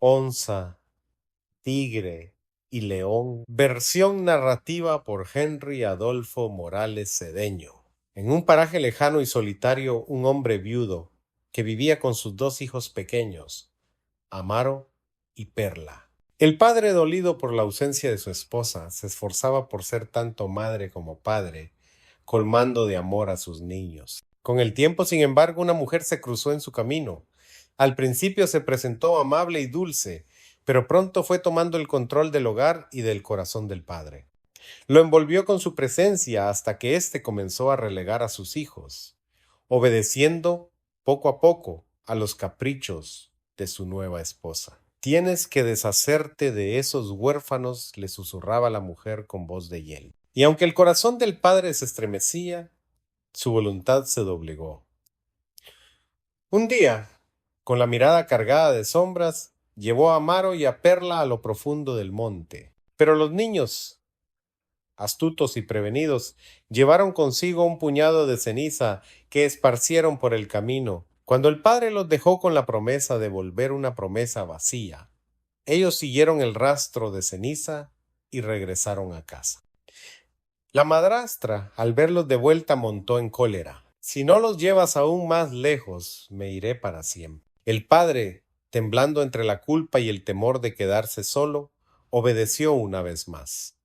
Onza, Tigre y León, versión narrativa por Henry Adolfo Morales Cedeño. En un paraje lejano y solitario, un hombre viudo, que vivía con sus dos hijos pequeños, Amaro y Perla. El padre, dolido por la ausencia de su esposa, se esforzaba por ser tanto madre como padre, colmando de amor a sus niños. Con el tiempo, sin embargo, una mujer se cruzó en su camino. Al principio se presentó amable y dulce, pero pronto fue tomando el control del hogar y del corazón del padre. Lo envolvió con su presencia hasta que éste comenzó a relegar a sus hijos, obedeciendo poco a poco a los caprichos de su nueva esposa. Tienes que deshacerte de esos huérfanos, le susurraba la mujer con voz de hiel. Y aunque el corazón del padre se estremecía, su voluntad se doblegó. Un día, con la mirada cargada de sombras, llevó a Amaro y a Perla a lo profundo del monte. Pero los niños, astutos y prevenidos, llevaron consigo un puñado de ceniza que esparcieron por el camino. Cuando el padre los dejó con la promesa de volver una promesa vacía, ellos siguieron el rastro de ceniza y regresaron a casa. La madrastra, al verlos de vuelta, montó en cólera. Si no los llevas aún más lejos, me iré para siempre. El padre, temblando entre la culpa y el temor de quedarse solo, obedeció una vez más.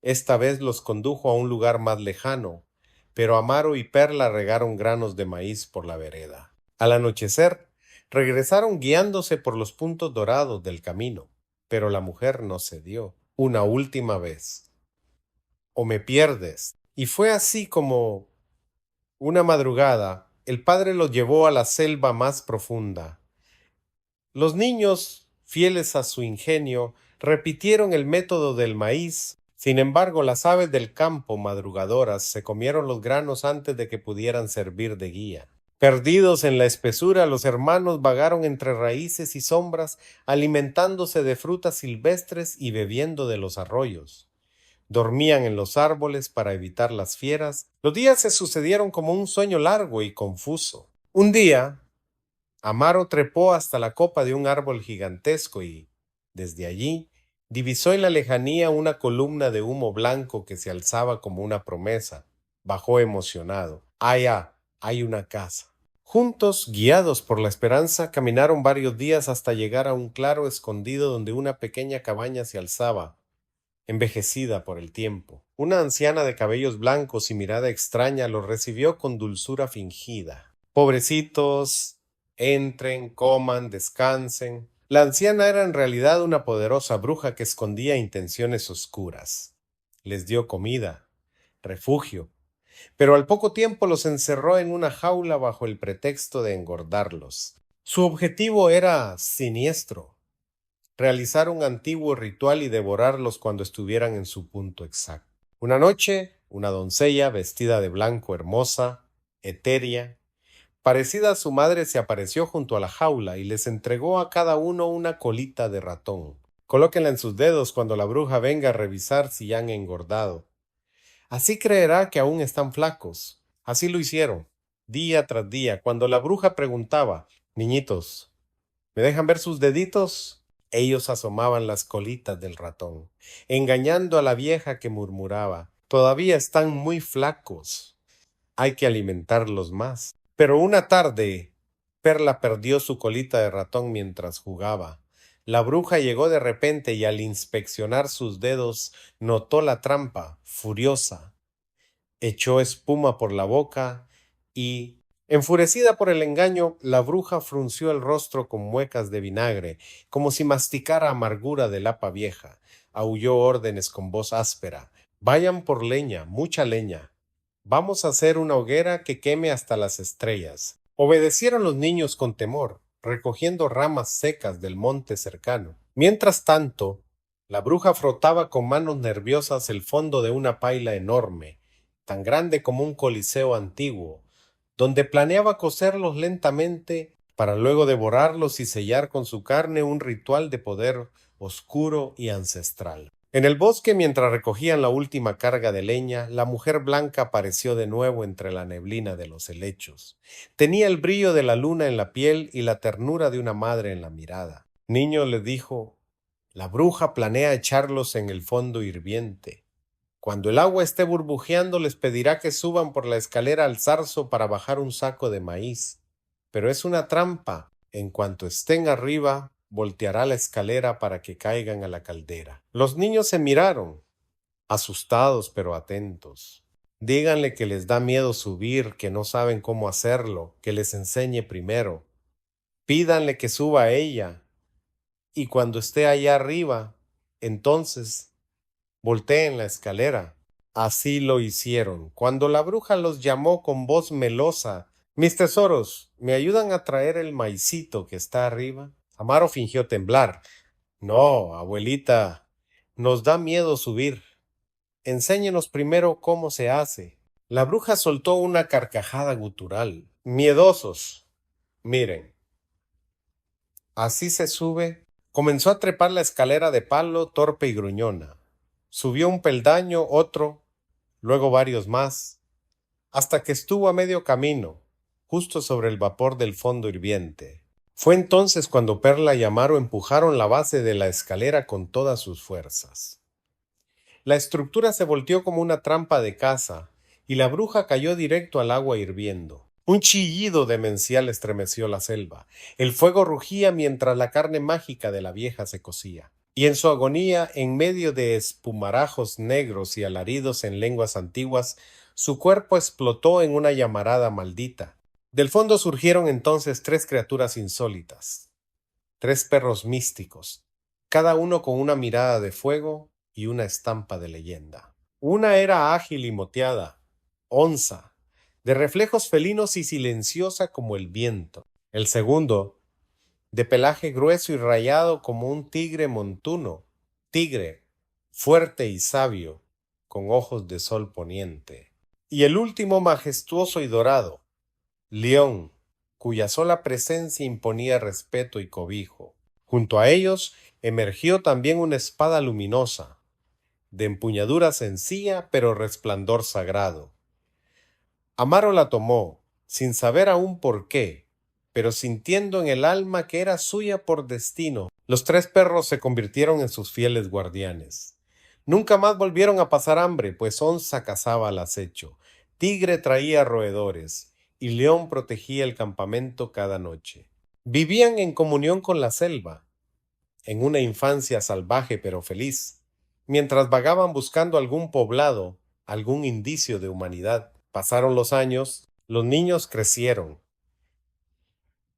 Esta vez los condujo a un lugar más lejano, pero Amaro y Perla regaron granos de maíz por la vereda. Al anochecer, regresaron guiándose por los puntos dorados del camino, pero la mujer no cedió. Una última vez. O me pierdes. Y fue así como, una madrugada, el padre los llevó a la selva más profunda. Los niños, fieles a su ingenio, repitieron el método del maíz. Sin embargo, las aves del campo, madrugadoras, se comieron los granos antes de que pudieran servir de guía. Perdidos en la espesura, los hermanos vagaron entre raíces y sombras, alimentándose de frutas silvestres y bebiendo de los arroyos. Dormían en los árboles para evitar las fieras. Los días se sucedieron como un sueño largo y confuso. Un día, Amaro trepó hasta la copa de un árbol gigantesco y, desde allí, divisó en la lejanía una columna de humo blanco que se alzaba como una promesa. Bajó emocionado. Allá hay una casa. Juntos, guiados por la esperanza, caminaron varios días hasta llegar a un claro escondido donde una pequeña cabaña se alzaba, envejecida por el tiempo. Una anciana de cabellos blancos y mirada extraña los recibió con dulzura fingida. Pobrecitos, entren, coman, descansen. La anciana era en realidad una poderosa bruja que escondía intenciones oscuras. Les dio comida, refugio, pero al poco tiempo los encerró en una jaula bajo el pretexto de engordarlos. Su objetivo era siniestro: realizar un antiguo ritual y devorarlos cuando estuvieran en su punto exacto. Una noche, una doncella vestida de blanco, hermosa, etérea, parecida a su madre, se apareció junto a la jaula y les entregó a cada uno una colita de ratón. Colóquenla en sus dedos cuando la bruja venga a revisar si han engordado. Así creerá que aún están flacos. Así lo hicieron, día tras día. Cuando la bruja preguntaba: niñitos, ¿me dejan ver sus deditos? Ellos asomaban las colitas del ratón, engañando a la vieja que murmuraba: todavía están muy flacos, hay que alimentarlos más. Pero una tarde, Perla perdió su colita de ratón mientras jugaba. La bruja llegó de repente y al inspeccionar sus dedos notó la trampa. Furiosa, echó espuma por la boca y, enfurecida por el engaño, la bruja frunció el rostro con muecas de vinagre, como si masticara amargura de lapa vieja. Aulló órdenes con voz áspera: vayan por leña, mucha leña. Vamos a hacer una hoguera que queme hasta las estrellas. Obedecieron los niños con temor, recogiendo ramas secas del monte cercano. Mientras tanto, la bruja frotaba con manos nerviosas el fondo de una paila enorme, tan grande como un coliseo antiguo, donde planeaba cocerlos lentamente para luego devorarlos y sellar con su carne un ritual de poder oscuro y ancestral. En el bosque, mientras recogían la última carga de leña, la mujer blanca apareció de nuevo entre la neblina de los helechos. Tenía el brillo de la luna en la piel y la ternura de una madre en la mirada. Niño le dijo, la bruja planea echarlos en el fondo hirviente. Cuando el agua esté burbujeando, les pedirá que suban por la escalera al zarzo para bajar un saco de maíz. Pero es una trampa. En cuanto estén arriba, volteará la escalera para que caigan a la caldera. Los niños se miraron, asustados pero atentos. Díganle que les da miedo subir, que no saben cómo hacerlo, que les enseñe primero. Pídanle que suba a ella, y cuando esté allá arriba, entonces volteen la escalera. Así lo hicieron. Cuando la bruja los llamó con voz melosa, mis tesoros, ¿me ayudan a traer el maicito que está arriba? Amaro fingió temblar. No, abuelita, nos da miedo subir. Enséñenos primero cómo se hace. La bruja soltó una carcajada gutural. Miedosos. Miren, así se sube. Comenzó a trepar la escalera de palo, torpe y gruñona. Subió un peldaño, otro, luego varios más, hasta que estuvo a medio camino, justo sobre el vapor del fondo hirviente. Fue entonces cuando Perla y Amaro empujaron la base de la escalera con todas sus fuerzas. La estructura se volteó como una trampa de caza, y la bruja cayó directo al agua hirviendo. Un chillido demencial estremeció la selva. El fuego rugía mientras la carne mágica de la vieja se cocía. Y en su agonía, en medio de espumarajos negros y alaridos en lenguas antiguas, su cuerpo explotó en una llamarada maldita. Del fondo surgieron entonces tres criaturas insólitas, tres perros místicos, cada uno con una mirada de fuego y una estampa de leyenda. Una era ágil y moteada, onza, de reflejos felinos y silenciosa como el viento. El segundo, de pelaje grueso y rayado como un tigre montuno, tigre, fuerte y sabio, con ojos de sol poniente. Y el último majestuoso y dorado, león, cuya sola presencia imponía respeto y cobijo. Junto a ellos emergió también una espada luminosa, de empuñadura sencilla pero resplandor sagrado. Amaro la tomó, sin saber aún por qué, pero sintiendo en el alma que era suya por destino. Los tres perros se convirtieron en sus fieles guardianes. Nunca más volvieron a pasar hambre, pues onza cazaba al acecho, tigre traía roedores, y león protegía el campamento cada noche. Vivían en comunión con la selva, en una infancia salvaje pero feliz, mientras vagaban buscando algún poblado, algún indicio de humanidad. Pasaron los años, los niños crecieron.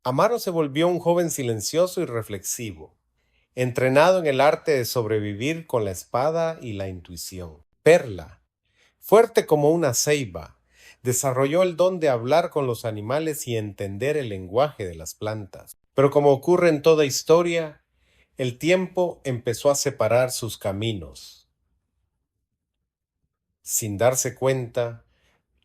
Amaro se volvió un joven silencioso y reflexivo, entrenado en el arte de sobrevivir con la espada y la intuición. Perla, fuerte como una ceiba, desarrolló el don de hablar con los animales y entender el lenguaje de las plantas. Pero como ocurre en toda historia, el tiempo empezó a separar sus caminos. Sin darse cuenta,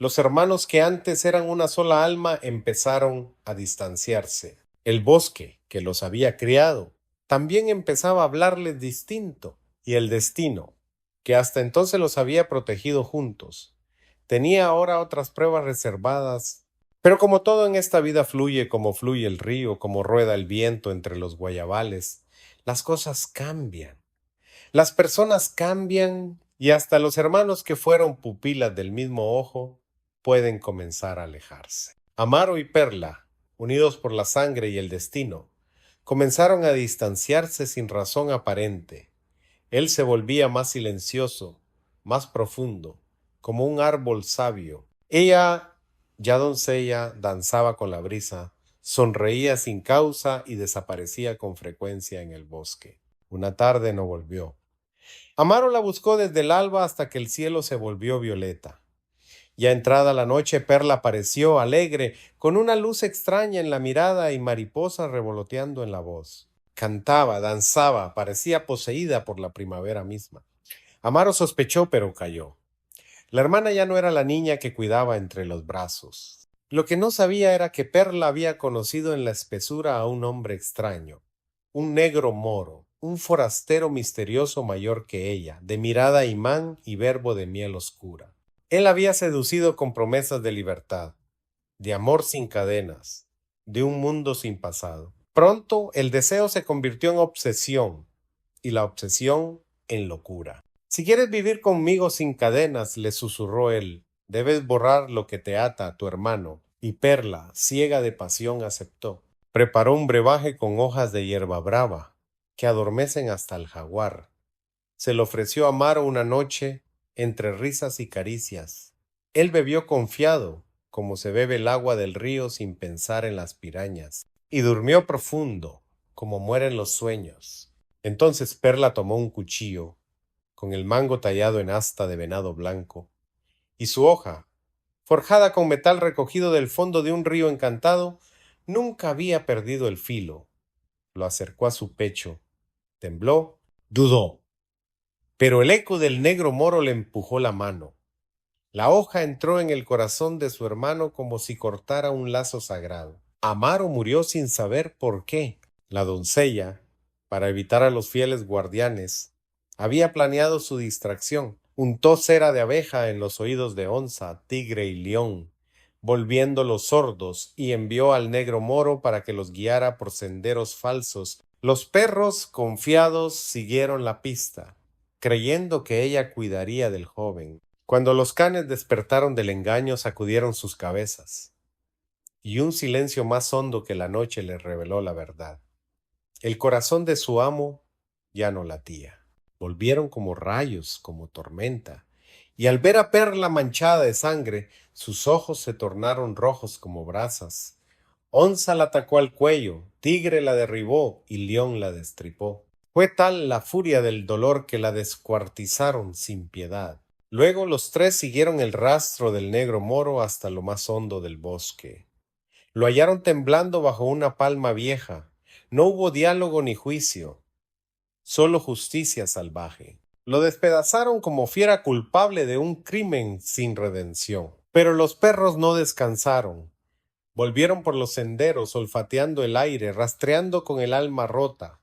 los hermanos que antes eran una sola alma empezaron a distanciarse. El bosque, que los había criado, también empezaba a hablarles distinto, y el destino, que hasta entonces los había protegido juntos, tenía ahora otras pruebas reservadas. Pero como todo en esta vida fluye como fluye el río, como rueda el viento entre los guayabales, las cosas cambian. Las personas cambian y hasta los hermanos que fueron pupilas del mismo ojo pueden comenzar a alejarse. Amaro y Perla, unidos por la sangre y el destino, comenzaron a distanciarse sin razón aparente. Él se volvía más silencioso, más profundo, como un árbol sabio. Ella, ya doncella, danzaba con la brisa, sonreía sin causa y desaparecía con frecuencia en el bosque. Una tarde no volvió. Amaro la buscó desde el alba hasta que el cielo se volvió violeta. Ya entrada la noche, Perla apareció alegre, con una luz extraña en la mirada y mariposas revoloteando en la voz. Cantaba, danzaba, parecía poseída por la primavera misma. Amaro sospechó, pero calló. La hermana ya no era la niña que cuidaba entre los brazos. Lo que no sabía era que Perla había conocido en la espesura a un hombre extraño, un negro moro, un forastero misterioso mayor que ella, de mirada imán y verbo de miel oscura. Él había seducido con promesas de libertad, de amor sin cadenas, de un mundo sin pasado. Pronto el deseo se convirtió en obsesión y la obsesión en locura. Si quieres vivir conmigo sin cadenas, le susurró él, debes borrar lo que te ata a tu hermano. Y Perla, ciega de pasión, aceptó. Preparó un brebaje con hojas de hierba brava, que adormecen hasta el jaguar. Se lo ofreció a Amaro una noche, entre risas y caricias. Él bebió confiado, como se bebe el agua del río sin pensar en las pirañas, y durmió profundo, como mueren los sueños. Entonces Perla tomó un cuchillo, con el mango tallado en asta de venado blanco, y su hoja, forjada con metal recogido del fondo de un río encantado, nunca había perdido el filo. Lo acercó a su pecho, tembló, dudó, pero el eco del negro moro le empujó la mano. La hoja entró en el corazón de su hermano como si cortara un lazo sagrado. Amaro murió sin saber por qué. La doncella, para evitar a los fieles guardianes, había planeado su distracción. Untó cera de abeja en los oídos de onza, tigre y león, volviéndolos sordos, y envió al negro moro para que los guiara por senderos falsos. Los perros, confiados, siguieron la pista, creyendo que ella cuidaría del joven. Cuando los canes despertaron del engaño, sacudieron sus cabezas, y un silencio más hondo que la noche les reveló la verdad. El corazón de su amo ya no latía. Volvieron como rayos, como tormenta, y al ver a Perla manchada de sangre, sus ojos se tornaron rojos como brasas. Onza la atacó al cuello, tigre la derribó y león la destripó. Fue tal la furia del dolor que la descuartizaron sin piedad. Luego los tres siguieron el rastro del negro moro hasta lo más hondo del bosque. Lo hallaron temblando bajo una palma vieja. No hubo diálogo ni juicio, solo justicia salvaje. Lo despedazaron como fiera culpable de un crimen sin redención. Pero los perros no descansaron. Volvieron por los senderos, olfateando el aire, rastreando con el alma rota.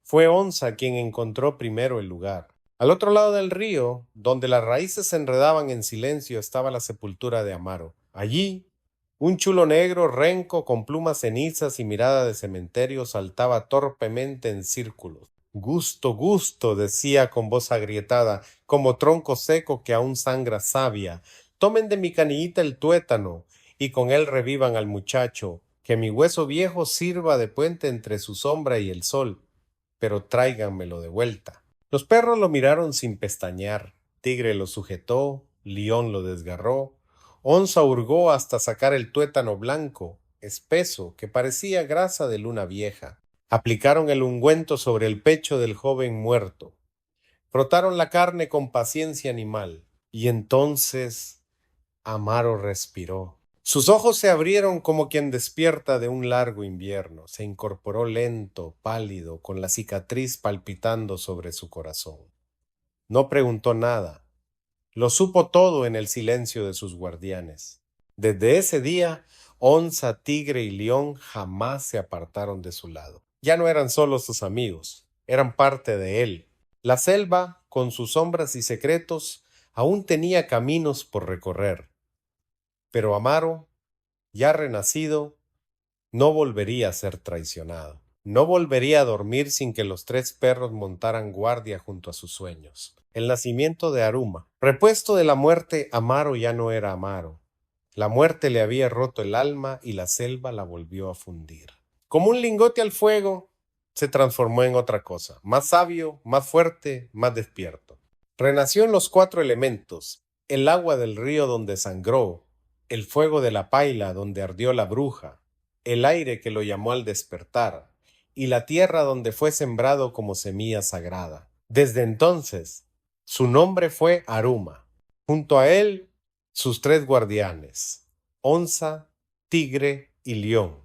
Fue Onza quien encontró primero el lugar. Al otro lado del río, donde las raíces se enredaban en silencio, estaba la sepultura de Amaro. Allí, un chulo negro, renco, con plumas cenizas y mirada de cementerio, saltaba torpemente en círculos. Gusto, gusto, decía con voz agrietada, como tronco seco que aún sangra savia. Tomen de mi canillita el tuétano, y con él revivan al muchacho, que mi hueso viejo sirva de puente entre su sombra y el sol, pero tráiganmelo de vuelta. Los perros lo miraron sin pestañear. Tigre lo sujetó, León lo desgarró, Onza hurgó hasta sacar el tuétano blanco, espeso, que parecía grasa de luna vieja. Aplicaron el ungüento sobre el pecho del joven muerto. Frotaron la carne con paciencia animal. Y entonces Amaro respiró. Sus ojos se abrieron como quien despierta de un largo invierno. Se incorporó lento, pálido, con la cicatriz palpitando sobre su corazón. No preguntó nada. Lo supo todo en el silencio de sus guardianes. Desde ese día, Onza, Tigre y León jamás se apartaron de su lado. Ya no eran solo sus amigos, eran parte de él. La selva, con sus sombras y secretos, aún tenía caminos por recorrer. Pero Amaro, ya renacido, no volvería a ser traicionado. No volvería a dormir sin que los tres perros montaran guardia junto a sus sueños. El nacimiento de Aruma. Repuesto de la muerte, Amaro ya no era Amaro. La muerte le había roto el alma y la selva la volvió a fundir. Como un lingote al fuego, se transformó en otra cosa, más sabio, más fuerte, más despierto. Renació en los 4 elementos: el agua del río donde sangró, el fuego de la paila donde ardió la bruja, el aire que lo llamó al despertar, y la tierra donde fue sembrado como semilla sagrada. Desde entonces, su nombre fue Aruma. Junto a él, sus 3 guardianes, Onza, Tigre y León.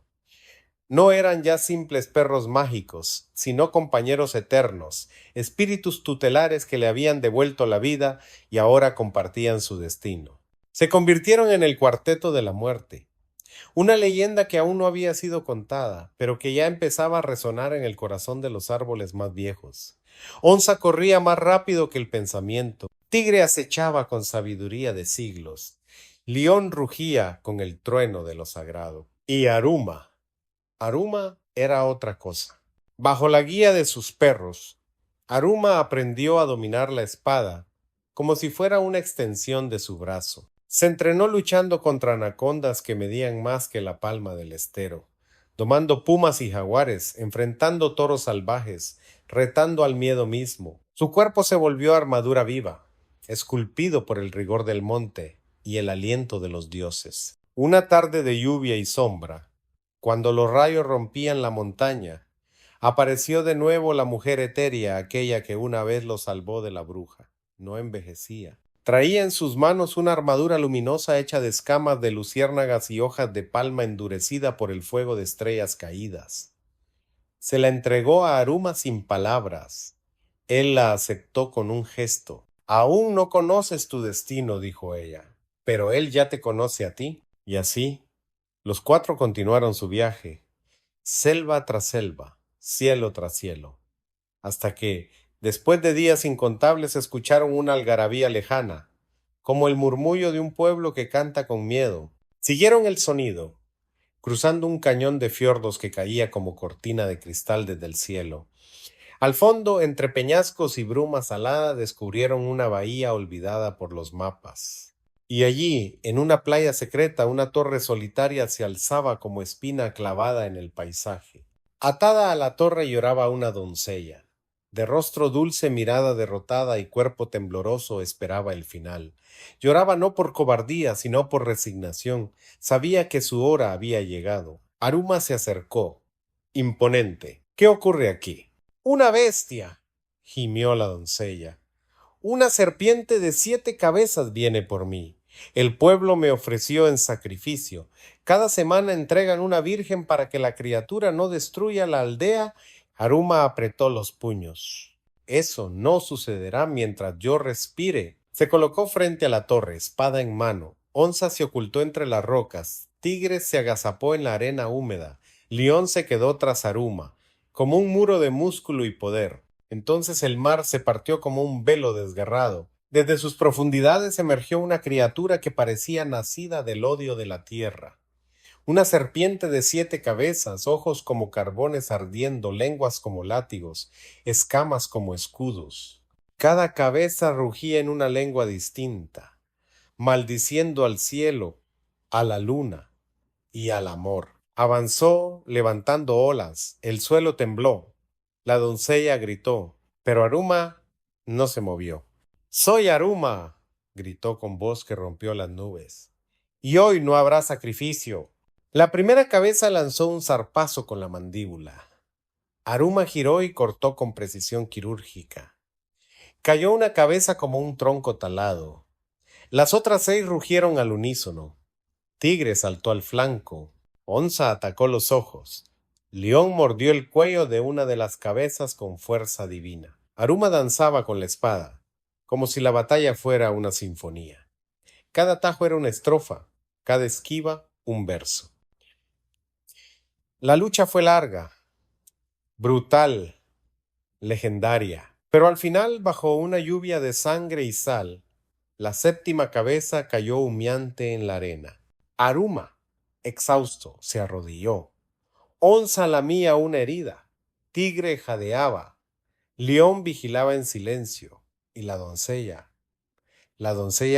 No eran ya simples perros mágicos, sino compañeros eternos, espíritus tutelares que le habían devuelto la vida y ahora compartían su destino. Se convirtieron en el cuarteto de la muerte, una leyenda que aún no había sido contada, pero que ya empezaba a resonar en el corazón de los árboles más viejos. Onza corría más rápido que el pensamiento, Tigre acechaba con sabiduría de siglos, León rugía con el trueno de lo sagrado, y Aruma era otra cosa. Bajo la guía de sus perros, Aruma aprendió a dominar la espada como si fuera una extensión de su brazo. Se entrenó luchando contra anacondas que medían más que la palma del estero, domando pumas y jaguares, enfrentando toros salvajes, retando al miedo mismo. Su cuerpo se volvió armadura viva, esculpido por el rigor del monte y el aliento de los dioses. Una tarde de lluvia y sombra, cuando los rayos rompían la montaña, apareció de nuevo la mujer etérea, aquella que una vez lo salvó de la bruja. No envejecía. Traía en sus manos una armadura luminosa hecha de escamas de luciérnagas y hojas de palma endurecida por el fuego de estrellas caídas. Se la entregó a Aruma sin palabras. Él la aceptó con un gesto. Aún no conoces tu destino, dijo ella, pero él ya te conoce a ti. Y así, los cuatro continuaron su viaje, selva tras selva, cielo tras cielo, hasta que, después de días incontables, escucharon una algarabía lejana, como el murmullo de un pueblo que canta con miedo. Siguieron el sonido, cruzando un cañón de fiordos que caía como cortina de cristal desde el cielo. Al fondo, entre peñascos y bruma salada, descubrieron una bahía olvidada por los mapas. Y allí, en una playa secreta, una torre solitaria se alzaba como espina clavada en el paisaje. Atada a la torre lloraba una doncella. De rostro dulce, mirada derrotada y cuerpo tembloroso esperaba el final. Lloraba no por cobardía, sino por resignación. Sabía que su hora había llegado. Aruma se acercó, imponente. ¿Qué ocurre aquí? Una bestia, gimió la doncella. Una serpiente de 7 cabezas viene por mí. El pueblo me ofreció en sacrificio. Cada semana entregan una virgen para que la criatura no destruya la aldea. Aruma apretó los puños. Eso no sucederá mientras yo respire. Se colocó frente a la torre, espada en mano. Onza se ocultó entre las rocas. Tigre se agazapó en la arena húmeda. León se quedó tras Aruma, como un muro de músculo y poder. Entonces el mar se partió como un velo desgarrado. Desde sus profundidades emergió una criatura que parecía nacida del odio de la tierra. Una serpiente de 7 cabezas, ojos como carbones ardiendo, lenguas como látigos, escamas como escudos. Cada cabeza rugía en una lengua distinta, maldiciendo al cielo, a la luna y al amor. Avanzó levantando olas, el suelo tembló. La doncella gritó, pero Aruma no se movió. «¡Soy Aruma!», gritó con voz que rompió las nubes. «Y hoy no habrá sacrificio». La primera cabeza lanzó un zarpazo con la mandíbula. Aruma giró y cortó con precisión quirúrgica. Cayó una cabeza como un tronco talado. Las otras 6 rugieron al unísono. Tigre saltó al flanco. Onza atacó los ojos. León mordió el cuello de una de las cabezas con fuerza divina. Aruma danzaba con la espada, como si la batalla fuera una sinfonía. Cada tajo era una estrofa, cada esquiva un verso. La lucha fue larga, brutal, legendaria, pero al final, bajo una lluvia de sangre y sal, la 7ª cabeza cayó humeante en la arena. Aruma, exhausto, se arrodilló. Onza lamía una herida. Tigre jadeaba. León vigilaba en silencio. Y la doncella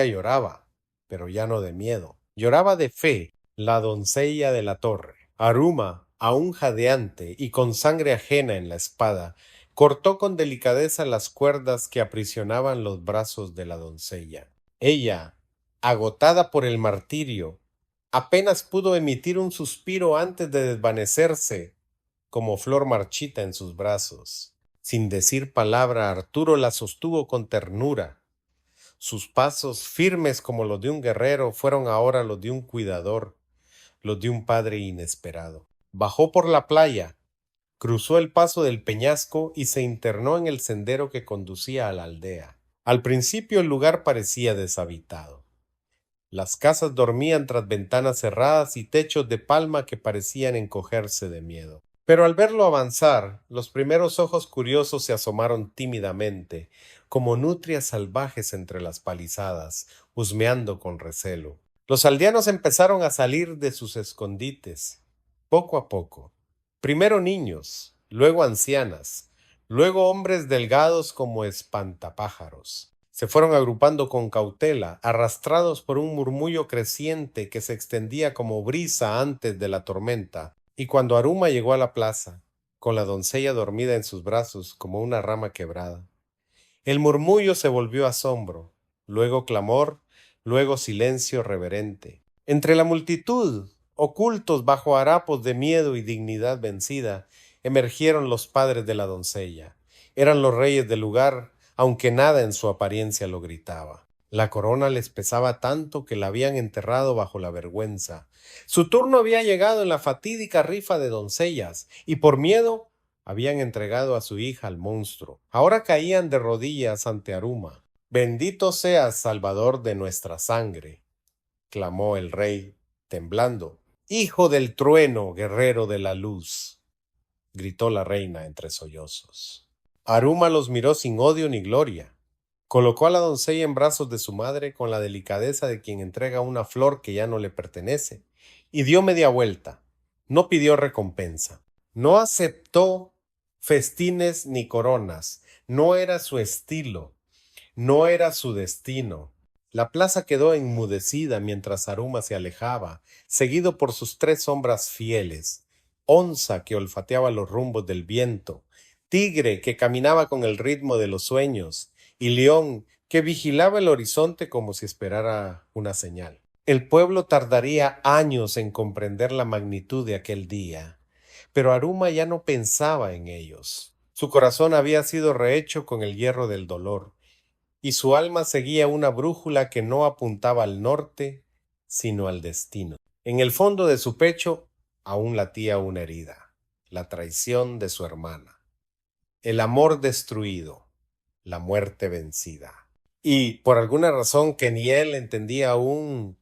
lloraba, pero ya no de miedo. Lloraba de fe, la doncella de la torre. Aruma, aún jadeante y con sangre ajena en la espada, cortó con delicadeza las cuerdas que aprisionaban los brazos de la doncella. Ella, agotada por el martirio, apenas pudo emitir un suspiro antes de desvanecerse como flor marchita en sus brazos. Sin decir palabra, Arturo la sostuvo con ternura. Sus pasos, firmes como los de un guerrero, fueron ahora los de un cuidador, los de un padre inesperado. Bajó por la playa, cruzó el paso del peñasco y se internó en el sendero que conducía a la aldea. Al principio el lugar parecía deshabitado. Las casas dormían tras ventanas cerradas y techos de palma que parecían encogerse de miedo. Pero al verlo avanzar, los primeros ojos curiosos se asomaron tímidamente, como nutrias salvajes entre las palizadas, husmeando con recelo. Los aldeanos empezaron a salir de sus escondites, poco a poco. primero niños, luego ancianas, luego hombres delgados como espantapájaros. Se fueron agrupando con cautela, arrastrados por un murmullo creciente que se extendía como brisa antes de la tormenta, y cuando Aruma llegó a la plaza, con la doncella dormida en sus brazos como una rama quebrada, el murmullo se volvió asombro, luego clamor, luego silencio reverente. Entre la multitud, ocultos bajo harapos de miedo y dignidad vencida, emergieron los padres de la doncella. Eran los reyes del lugar, aunque nada en su apariencia lo gritaba. La corona les pesaba tanto que la habían enterrado bajo la vergüenza. Su turno había llegado en la fatídica rifa de doncellas, y por miedo habían entregado a su hija al monstruo. Ahora caían de rodillas ante Aruma. Bendito seas, Salvador de nuestra sangre, clamó el rey, temblando. Hijo del trueno, guerrero de la luz, gritó la reina entre sollozos. Aruma los miró sin odio ni gloria. Colocó a la doncella en brazos de su madre con la delicadeza de quien entrega una flor que ya no le pertenece, y dio media vuelta. No pidió recompensa. No aceptó festines ni coronas. No era su estilo. No era su destino. La plaza quedó enmudecida mientras Aruma se alejaba, seguido por sus tres sombras fieles: Onza, que olfateaba los rumbos del viento; Tigre, que caminaba con el ritmo de los sueños; y León, que vigilaba el horizonte como si esperara una señal. El pueblo tardaría años en comprender la magnitud de aquel día, pero Aruma ya no pensaba en ellos. Su corazón había sido rehecho con el hierro del dolor, y su alma seguía una brújula que no apuntaba al norte, sino al destino. En el fondo de su pecho aún latía una herida: la traición de su hermana, el amor destruido, la muerte vencida. Y por alguna razón que ni él entendía aún,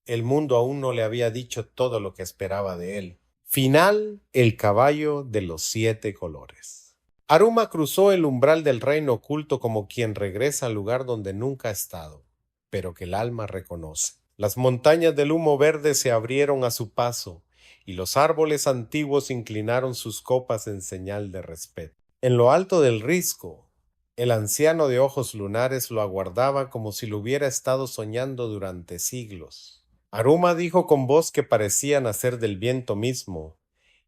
el mundo aún no le había dicho todo lo que esperaba de él. Final: el caballo de los 7 colores. Aruma cruzó el umbral del reino oculto como quien regresa al lugar donde nunca ha estado, pero que el alma reconoce. Las montañas del humo verde se abrieron a su paso, y los árboles antiguos inclinaron sus copas en señal de respeto. En lo alto del risco, el anciano de ojos lunares lo aguardaba como si lo hubiera estado soñando durante siglos. Aruma dijo con voz que parecía nacer del viento mismo: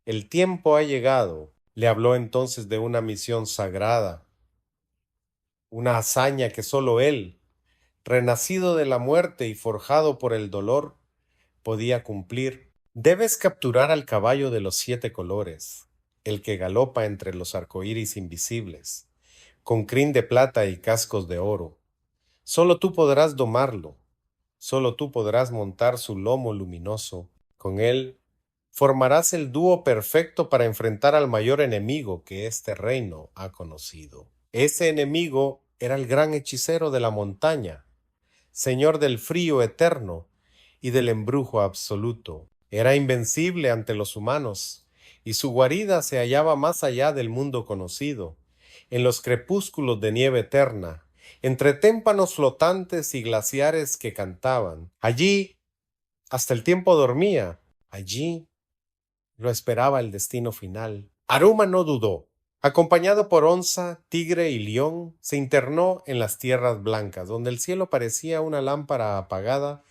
«El tiempo ha llegado». Le habló entonces de una misión sagrada, una hazaña que solo él, renacido de la muerte y forjado por el dolor, podía cumplir. «Debes capturar al caballo de los 7 colores, el que galopa entre los arcoíris invisibles, con crin de plata y cascos de oro. Solo tú podrás domarlo, solo tú podrás montar su lomo luminoso. Con él formarás el dúo perfecto para enfrentar al mayor enemigo que este reino ha conocido». Ese enemigo era el gran hechicero de la montaña, señor del frío eterno y del embrujo absoluto. Era invencible ante los humanos, y su guarida se hallaba más allá del mundo conocido, en los crepúsculos de nieve eterna, entre témpanos flotantes y glaciares que cantaban. Allí hasta el tiempo dormía, allí lo esperaba el destino final. Aruma no dudó. Acompañado por Onza, Tigre y León, se internó en las tierras blancas, donde el cielo parecía una lámpara apagada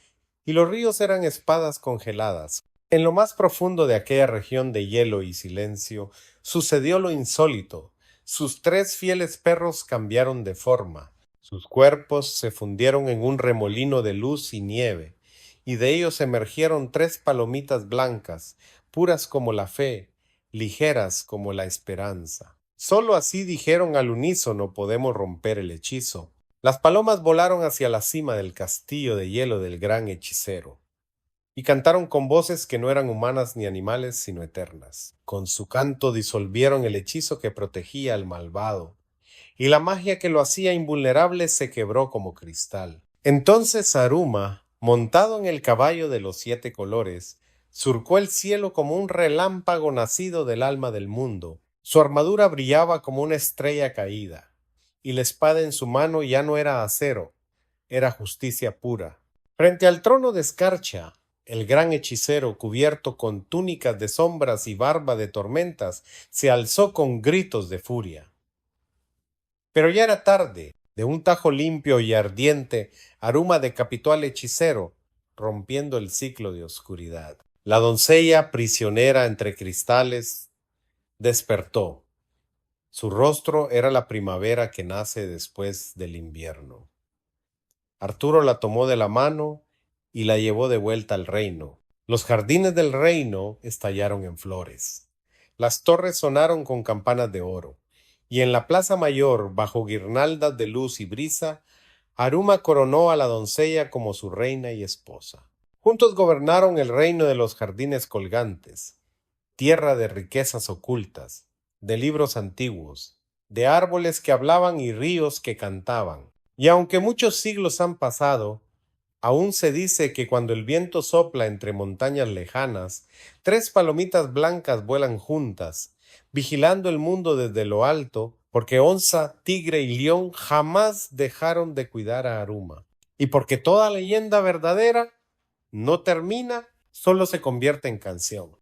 y los ríos eran espadas congeladas. En lo más profundo de aquella región de hielo y silencio sucedió lo insólito. Sus 3 fieles perros cambiaron de forma. Sus cuerpos se fundieron en un remolino de luz y nieve, y de ellos emergieron 3 palomitas blancas, puras como la fe, ligeras como la esperanza. Solo así dijeron al unísono: podemos romper el hechizo. Las palomas volaron hacia la cima del castillo de hielo del gran hechicero, y cantaron con voces que no eran humanas ni animales, sino eternas. Con su canto disolvieron el hechizo que protegía al malvado, y la magia que lo hacía invulnerable se quebró como cristal. Entonces Aruma, montado en el caballo de los 7 colores, surcó el cielo como un relámpago nacido del alma del mundo. Su armadura brillaba como una estrella caída, y la espada en su mano ya no era acero, era justicia pura. Frente al trono de escarcha, el gran hechicero, cubierto con túnicas de sombras y barba de tormentas, se alzó con gritos de furia. Pero ya era tarde. De un tajo limpio y ardiente, Aruma decapitó al hechicero, rompiendo el ciclo de oscuridad. La doncella, prisionera entre cristales, despertó. Su rostro era la primavera que nace después del invierno. Arturo la tomó de la mano y la llevó de vuelta al reino. Los jardines del reino estallaron en flores. Las torres sonaron con campanas de oro, y en la plaza mayor, bajo guirnaldas de luz y brisa, Aruma coronó a la doncella como su reina y esposa. Juntos gobernaron el reino de los jardines colgantes, tierra de riquezas ocultas, de libros antiguos, de árboles que hablaban y ríos que cantaban. Y aunque muchos siglos han pasado, aún se dice que cuando el viento sopla entre montañas lejanas, tres palomitas blancas vuelan juntas, vigilando el mundo desde lo alto, porque onza, tigre y león jamás dejaron de cuidar a Aruma. Y porque toda leyenda verdadera no termina, solo se convierte en canción.